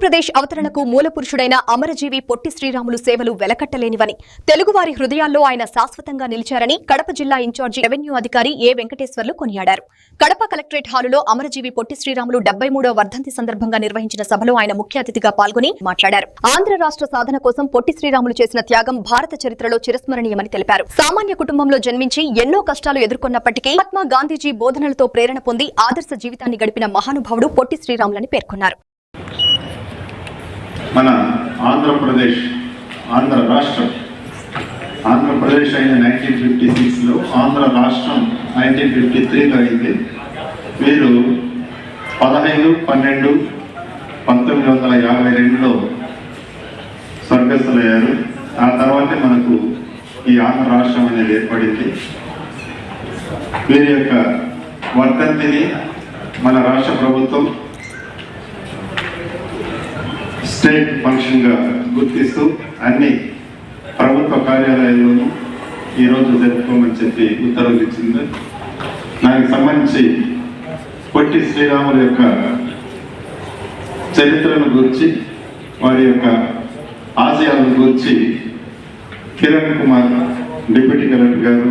ఆంధ్రప్రదేశ్ అవతరణకు మూలపురుషుడైన అమరజీవి పొట్టి శ్రీరాములు సేవలు వెలకట్టలేనివని, తెలుగువారి హృదయాల్లో ఆయన శాశ్వతంగా నిలిచారని కడప జిల్లా ఇన్ఛార్జి రెవెన్యూ అధికారి ఏ వెంకటేశ్వర్లు కొనియాడారు. కడప కలెక్టరేట్ హాలులో అమరజీవి పొట్టి శ్రీరాములు 73వ వర్ధంతి సందర్భంగా నిర్వహించిన సభలో ఆయన ముఖ్య అతిథిగా పాల్గొని మాట్లాడారు. ఆంధ్ర రాష్ట్ర సాధన కోసం పొట్టి శ్రీరాములు చేసిన త్యాగం భారత చరిత్రలో చిరస్మరణీయమని తెలిపారు. సామాన్య కుటుంబంలో జన్మించి ఎన్నో కష్టాలు ఎదుర్కొన్నప్పటికీ మహాత్మా గాంధీజీ బోధనలతో ప్రేరణ పొంది ఆదర్శ జీవితాన్ని గడిపిన మహానుభావుడు పొట్టి శ్రీరాములని పేర్కొన్నారు. మన ఆంధ్రప్రదేశ్ అయిన 1956లో, ఆంధ్ర రాష్ట్రం 1953లో అయింది. వీరు 15/12/1952లో స్వర్గస్థులయ్యారు. ఆ తర్వాతే మనకు ఈ ఆంధ్ర రాష్ట్రం అనేది ఏర్పడింది. వీరి యొక్క వర్ధంతిని మన రాష్ట్ర ప్రభుత్వం స్టేట్ ఫంక్షన్గా గుర్తిస్తూ అన్ని ప్రభుత్వ కార్యాలయాల్లోనూ ఈరోజు జరుపుకోమని చెప్పి ఉత్తర్వులు ఇచ్చింది. దానికి సంబంధించి పొట్టి శ్రీరాముల యొక్క చరిత్రను గురించి, వారి యొక్క ఆశయాలను గురించి కిరణ్ కుమార్ డిప్యూటీ కలెక్టర్ గారు